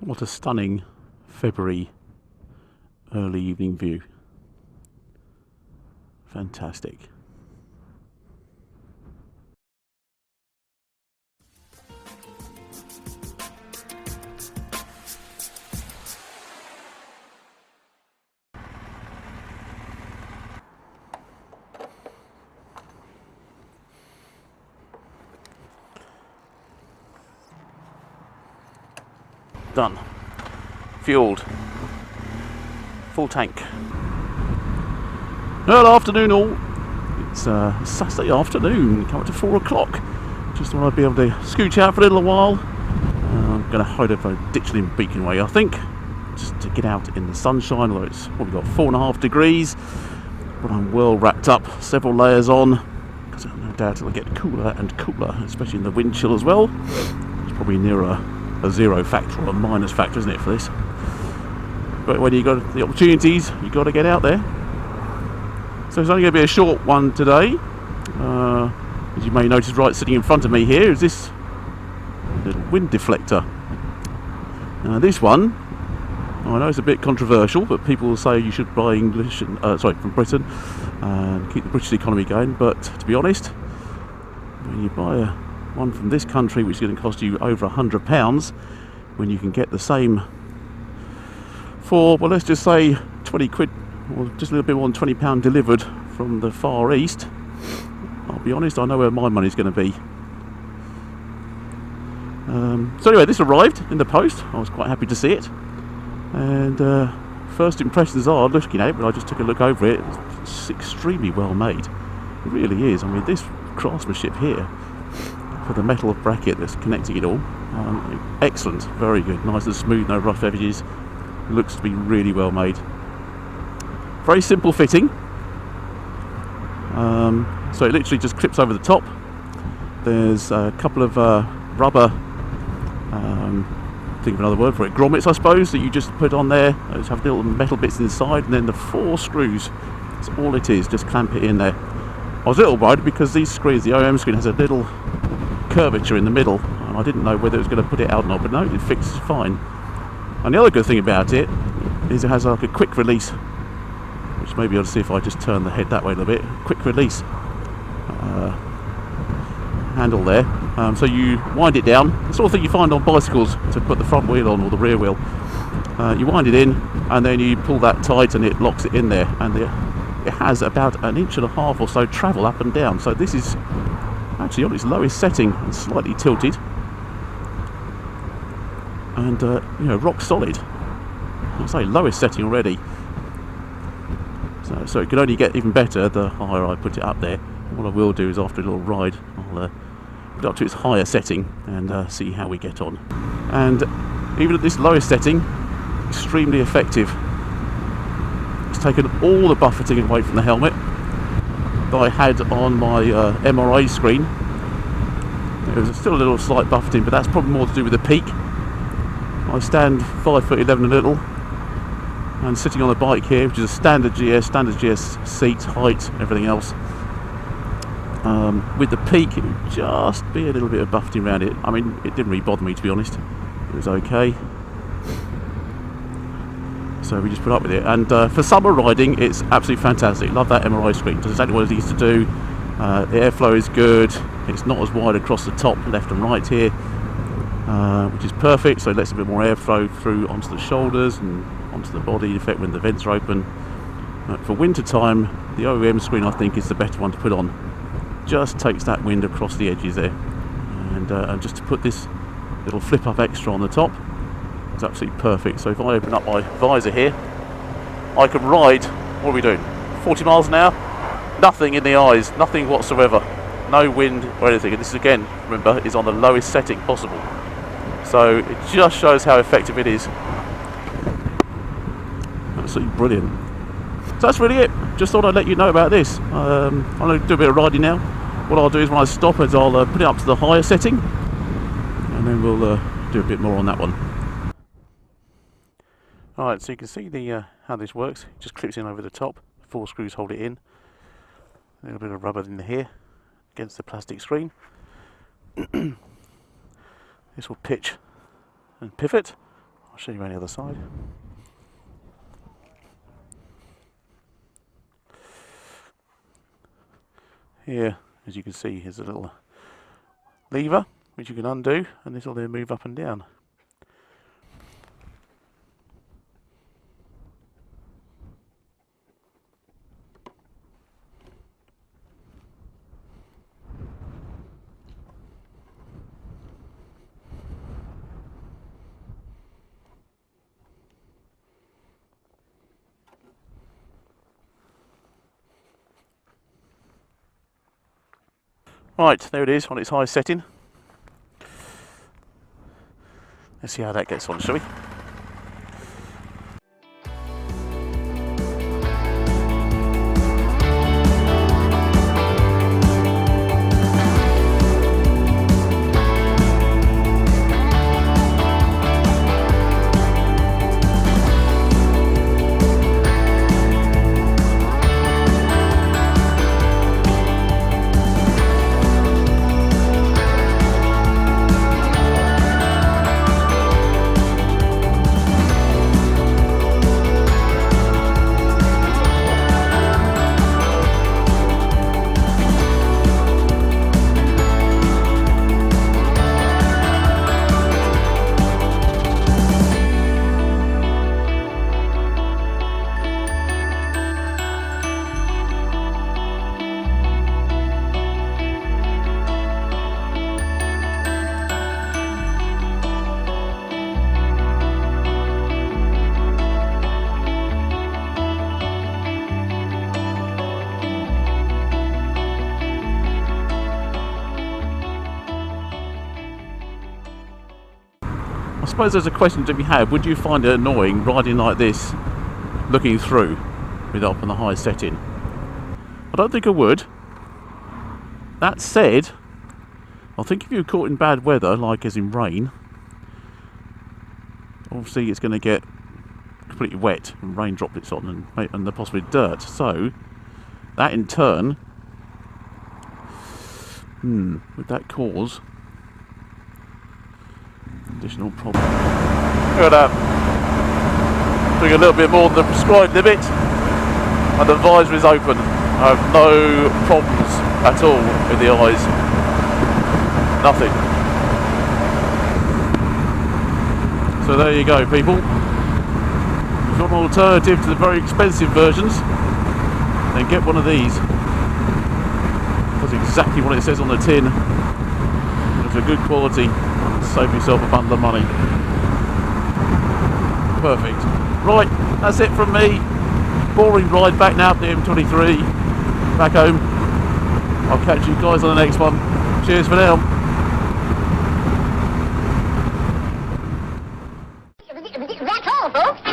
What a stunning February early evening view. Fantastic. Done. Fueled. Full tank. Well, afternoon all. It's Saturday afternoon, coming to 4 o'clock. Just thought I'd be able to scooch out for a little while. I'm going to hide over Ditchling Beacon Way, I think, just to get out in the sunshine, although it's probably got 4.5 degrees. But I'm well wrapped up, several layers on, because no doubt it'll get cooler and cooler, especially in the wind chill as well. It's probably nearer a zero factor or a minus factor, isn't it, for this? But when you've got the opportunities, you've got to get out there. So it's only going to be a short one today. As you may notice, right sitting in front of me here is this little wind deflector. Now this one, I know it's a bit controversial, but people will say you should buy English and, from Britain and keep the British economy going. But to be honest, when you buy one from this country, which is going to cost you over £100, when you can get the same for, well, let's just say 20 quid, or just a little bit more than £20 delivered from the Far East, I'll be honest, I know where my money's going to be. So anyway, this arrived in the post. I was quite happy to see it, and first impressions are, looking at it, but I just took a look over it, it's extremely well made. It really is. I mean, this craftsmanship here for the metal bracket that's connecting it all, excellent, very good, nice and smooth, no rough edges. Looks to be really well made. Very simple fitting. So it literally just clips over the top. There's a couple of rubber, think of another word for it, grommets I suppose, that you just put on there. Just have little metal bits inside, and then the 4 screws. That's all it is, just clamp it in there. I was a little worried because these screens, the OEM screen has a little curvature in the middle, and I didn't know whether it was going to put it out or not, but no, it fixes fine. And the other good thing about it is it has like a quick release, which maybe I'll see if I just turn the head that way a little bit. Quick release handle there, so you wind it down, the sort of thing you find on bicycles to put the front wheel on or the rear wheel. You wind it in and then you pull that tight and it locks it in there, and it has about 1.5 inches or so travel up and down. So this is actually on its lowest setting and slightly tilted, and you know, rock solid. I'll say lowest setting already, so it can only get even better the higher I put it up there. What I will do is, after a little ride, I'll put it up to its higher setting and see how we get on. And even at this lowest setting, extremely effective. It's taken all the buffeting away from the helmet that I had on my MRI screen. There was still a little slight buffeting, but that's probably more to do with the peak. I stand 5'11" a little, and sitting on the bike here, which is a standard GS seat, height, everything else. With the peak, it would just be a little bit of buffeting around it. I mean, it didn't really bother me, to be honest. It was okay. So we just put up with it. And for summer riding, it's absolutely fantastic. Love that MRI screen. Does exactly what it needs to do. The airflow is good. It's not as wide across the top, left and right here, which is perfect. So it lets a bit more airflow through onto the shoulders and onto the body, in effect, when the vents are open. For winter time, the OEM screen, I think, is the better one to put on. Just takes that wind across the edges there, and just to put this little flip up extra on the top, it's absolutely perfect. So if I open up my visor here, I can ride, what are we doing, 40 miles an hour? Nothing in the eyes, nothing whatsoever, no wind or anything. And this, again, remember, is on the lowest setting possible. So it just shows how effective it is. Absolutely brilliant. So that's really it. Just thought I'd let you know about this. I'm going to do a bit of riding now. What I'll do is, when I stop, is I'll put it up to the higher setting, and then we'll do a bit more on that one. Alright, so you can see the how this works. It just clips in over the top. 4 screws hold it in. A little bit of rubber in here against the plastic screen. This will pitch and pivot I'll show you around the other side. Here, as you can see, here's a little lever which you can undo, and this will then move up and down. Right, there it is on its high setting. Let's see how that gets on, shall we? I suppose there's a question to be had. Would you find it annoying riding like this, looking through, with up on the high setting? I don't think I would. That said, I think if you're caught in bad weather, like as in rain, obviously it's going to get completely wet and rain droplets on and possibly dirt. So that in turn, would that cause additional problem? Look at that. Doing a little bit more than the prescribed limit, and the visor is open. I have no problems at all with the eyes. Nothing. So there you go, people. If you've got an alternative to the very expensive versions, then get one of these. That's exactly what it says on the tin. It's a good quality. Save yourself a bundle of money. Perfect. Right, that's it from me. Boring ride back now up the M23. Back home. I'll catch you guys on the next one. Cheers for now. That's all, folks.